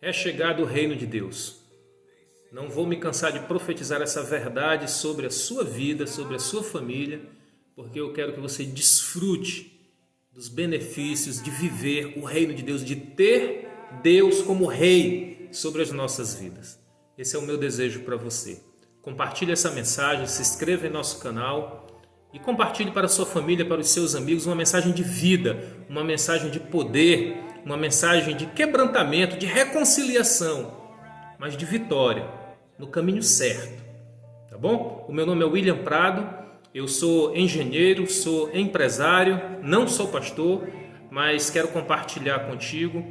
É chegado o reino de Deus. Não vou me cansar de profetizar essa verdade sobre a sua vida, sobre a sua família, porque eu quero que você desfrute dos benefícios de viver o reino de Deus, de ter Deus como rei sobre as nossas vidas. Esse é o meu desejo para você. Compartilhe essa mensagem, se inscreva em nosso canal e compartilhe para a sua família, para os seus amigos, uma mensagem de vida, uma mensagem de poder, uma mensagem de quebrantamento, de reconciliação, mas de vitória, no caminho certo, tá bom? O meu nome é William Prado, eu sou engenheiro, sou empresário, não sou pastor, mas quero compartilhar contigo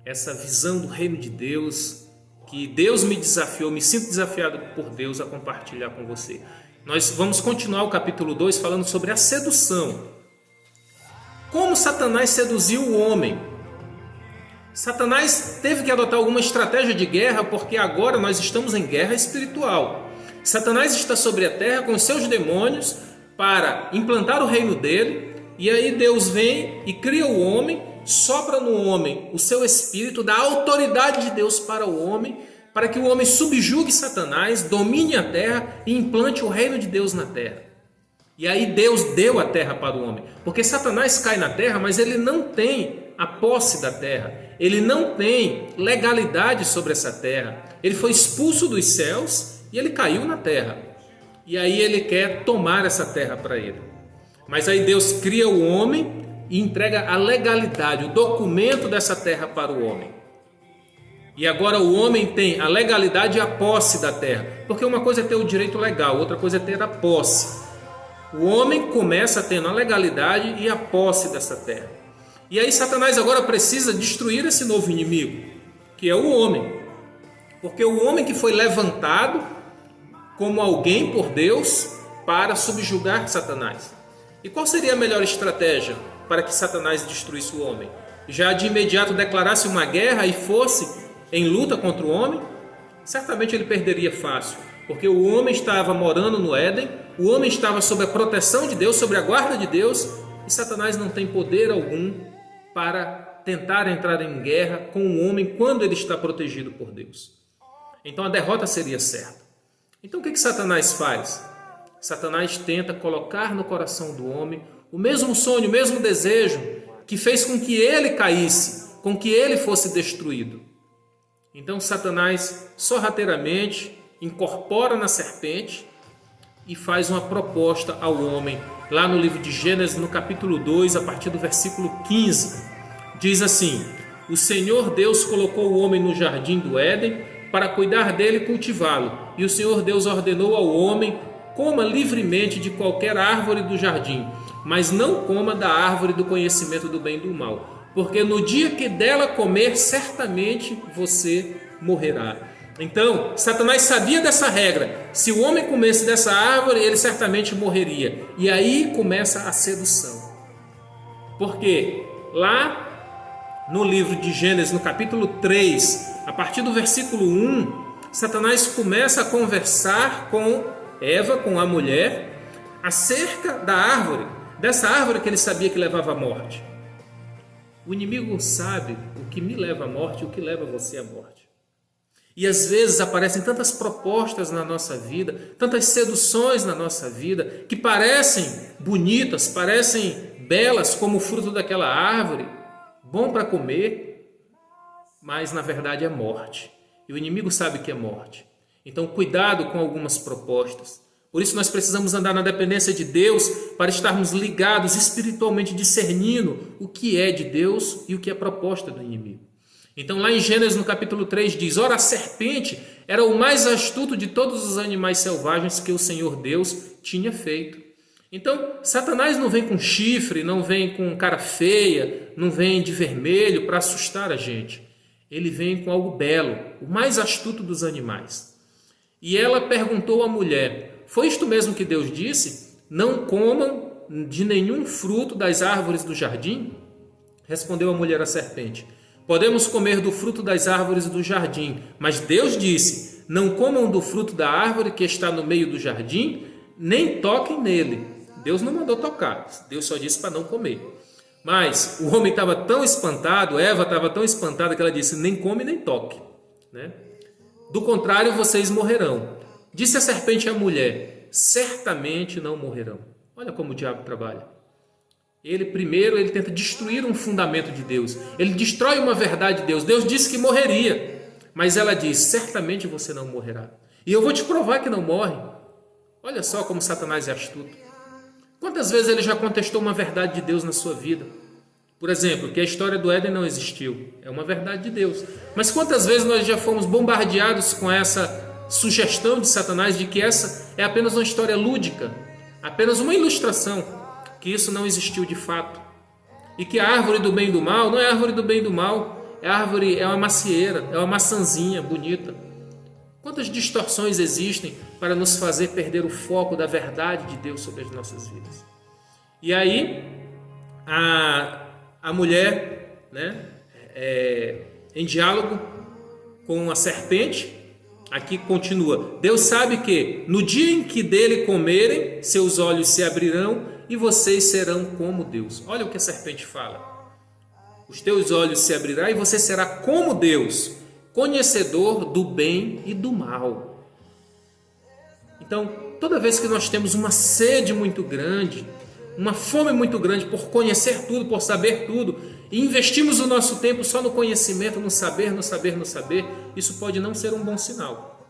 essa visão do reino de Deus, que Deus me desafiou, me sinto desafiado por Deus a compartilhar com você. Nós vamos continuar o capítulo 2 falando sobre a sedução. Como Satanás seduziu o homem. Satanás teve que adotar alguma estratégia de guerra, porque agora nós estamos em guerra espiritual. Satanás está sobre a terra com seus demônios para implantar o reino dele, e aí Deus vem e cria o homem, sopra no homem o seu espírito, dá autoridade de Deus para o homem, para que o homem subjugue Satanás, domine a terra e implante o reino de Deus na terra. E aí Deus deu a terra para o homem, porque Satanás cai na terra, mas ele não tem a posse da terra, ele não tem legalidade sobre essa terra, ele foi expulso dos céus e ele caiu na terra, e aí ele quer tomar essa terra para ele. Mas aí Deus cria o homem e entrega a legalidade, o documento dessa terra para o homem. E agora o homem tem a legalidade e a posse da terra, porque uma coisa é ter o direito legal, outra coisa é ter a posse. O homem começa tendo a legalidade e a posse dessa terra. E aí Satanás agora precisa destruir esse novo inimigo, que é o homem. Porque o homem que foi levantado como alguém por Deus para subjugar Satanás. E qual seria a melhor estratégia para que Satanás destruísse o homem? Já de imediato declarasse uma guerra e fosse em luta contra o homem? Certamente ele perderia fácil, porque o homem estava morando no Éden, o homem estava sob a proteção de Deus, sob a guarda de Deus, e Satanás não tem poder algum para tentar entrar em guerra com o homem quando ele está protegido por Deus. Então a derrota seria certa. Então o que Satanás faz? Satanás tenta colocar no coração do homem o mesmo sonho, o mesmo desejo que fez com que ele caísse, com que ele fosse destruído. Então Satanás sorrateiramente incorpora na serpente e faz uma proposta ao homem. Lá no livro de Gênesis, no capítulo 2, a partir do versículo 15, diz assim: o Senhor Deus colocou o homem no jardim do Éden para cuidar dele e cultivá-lo. E o Senhor Deus ordenou ao homem: coma livremente de qualquer árvore do jardim, mas não coma da árvore do conhecimento do bem e do mal, porque no dia que dela comer, certamente você morrerá. Então, Satanás sabia dessa regra. Se o homem comesse dessa árvore, ele certamente morreria. E aí começa a sedução. Porque lá no livro de Gênesis, no capítulo 3, a partir do versículo 1, Satanás começa a conversar com Eva, com a mulher, acerca da árvore, dessa árvore que ele sabia que levava à morte. O inimigo sabe o que me leva à morte e o que leva você à morte. E às vezes aparecem tantas propostas na nossa vida, tantas seduções na nossa vida, que parecem bonitas, parecem belas como o fruto daquela árvore, bom para comer, mas na verdade é morte. E o inimigo sabe que é morte. Então cuidado com algumas propostas. Por isso nós precisamos andar na dependência de Deus para estarmos ligados espiritualmente, discernindo o que é de Deus e o que é proposta do inimigo. Então lá em Gênesis no capítulo 3 diz: ora, a serpente era o mais astuto de todos os animais selvagens que o Senhor Deus tinha feito. Então Satanás não vem com chifre, não vem com cara feia, não vem de vermelho para assustar a gente. Ele vem com algo belo, o mais astuto dos animais. E ela perguntou à mulher: foi isto mesmo que Deus disse? Não comam de nenhum fruto das árvores do jardim? Respondeu a mulher à serpente: podemos comer do fruto das árvores do jardim, mas Deus disse: não comam do fruto da árvore que está no meio do jardim, nem toquem nele. Deus não mandou tocar, Deus só disse para não comer. Mas o homem estava tão espantado, Eva estava tão espantada que ela disse: nem come nem toque, né? Do contrário, vocês morrerão. Disse a serpente à mulher: certamente não morrerão. Olha como o diabo trabalha. Ele tenta destruir um fundamento de Deus. Ele destrói uma verdade de Deus. Deus disse que morreria, mas ela diz: certamente você não morrerá. E eu vou te provar que não morre. Olha só como Satanás é astuto. Quantas vezes ele já contestou uma verdade de Deus na sua vida? Por exemplo, que a história do Éden não existiu. É uma verdade de Deus. Mas quantas vezes nós já fomos bombardeados com essa sugestão de Satanás de que essa é apenas uma história lúdica, apenas uma ilustração, que isso não existiu de fato. E que a árvore do bem e do mal não é a árvore do bem e do mal, é uma macieira, é uma maçãzinha bonita. Quantas distorções existem para nos fazer perder o foco da verdade de Deus sobre as nossas vidas? E aí, a mulher, né, em diálogo com a serpente, aqui continua: Deus sabe que no dia em que dele comerem, seus olhos se abrirão e vocês serão como Deus. Olha o que a serpente fala: os teus olhos se abrirão e você será como Deus, conhecedor do bem e do mal. Então, toda vez que nós temos uma sede muito grande, uma fome muito grande por conhecer tudo, por saber tudo, e investimos o nosso tempo só no conhecimento, no saber, isso pode não ser um bom sinal.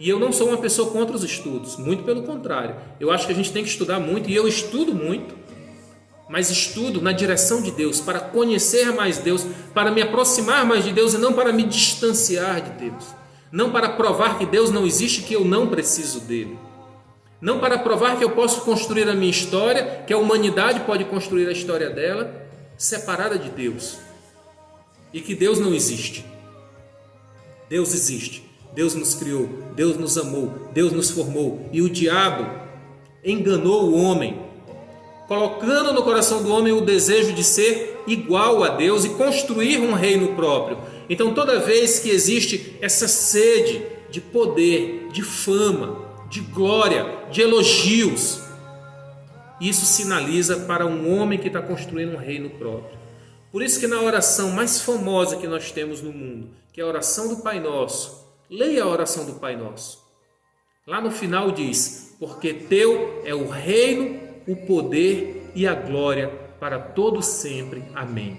E eu não sou uma pessoa contra os estudos, muito pelo contrário. Eu acho que a gente tem que estudar muito, e eu estudo muito, mas estudo na direção de Deus, para conhecer mais Deus, para me aproximar mais de Deus e não para me distanciar de Deus. Não para provar que Deus não existe, que eu não preciso dele. Não para provar que eu posso construir a minha história, que a humanidade pode construir a história dela, separada de Deus. E que Deus não existe. Deus existe. Deus nos criou, Deus nos amou, Deus nos formou. E o diabo enganou o homem, colocando no coração do homem o desejo de ser igual a Deus e construir um reino próprio. Então, toda vez que existe essa sede de poder, de fama, de glória, de elogios, isso sinaliza para um homem que está construindo um reino próprio. Por isso que na oração mais famosa que nós temos no mundo, que é a oração do Pai Nosso, leia a oração do Pai Nosso. Lá no final diz: porque teu é o reino, o poder e a glória para todo sempre. Amém.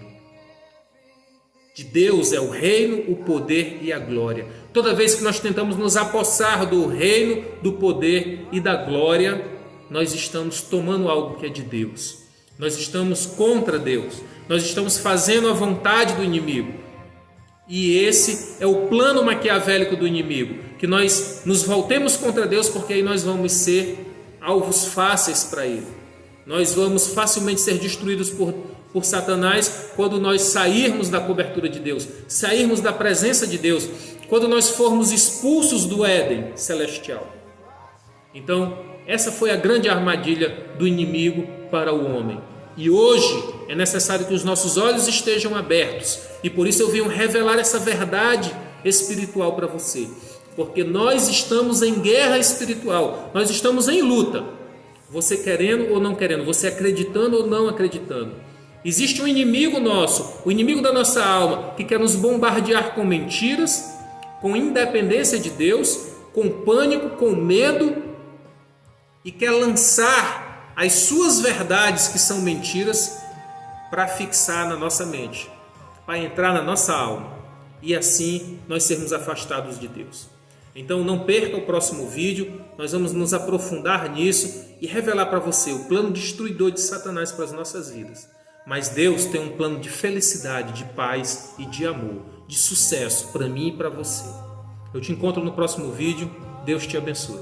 De Deus é o reino, o poder e a glória. Toda vez que nós tentamos nos apossar do reino, do poder e da glória, nós estamos tomando algo que é de Deus. Nós estamos contra Deus. Nós estamos fazendo a vontade do inimigo. E esse é o plano maquiavélico do inimigo, que nós nos voltemos contra Deus, porque aí nós vamos ser alvos fáceis para ele. Nós vamos facilmente ser destruídos por Satanás quando nós sairmos da cobertura de Deus, sairmos da presença de Deus, quando nós formos expulsos do Éden celestial. Então, essa foi a grande armadilha do inimigo para o homem. E hoje é necessário que os nossos olhos estejam abertos, e por isso eu venho revelar essa verdade espiritual para você, porque nós estamos em guerra espiritual, nós estamos em luta, você querendo ou não querendo, você acreditando ou não acreditando. Existe um inimigo nosso, o inimigo da nossa alma, que quer nos bombardear com mentiras, com independência de Deus, com pânico, com medo, e quer lançar as suas verdades, que são mentiras, para fixar na nossa mente, para entrar na nossa alma, e assim nós sermos afastados de Deus. Então não perca o próximo vídeo, nós vamos nos aprofundar nisso e revelar para você o plano destruidor de Satanás para as nossas vidas. Mas Deus tem um plano de felicidade, de paz e de amor, de sucesso para mim e para você. Eu te encontro no próximo vídeo. Deus te abençoe.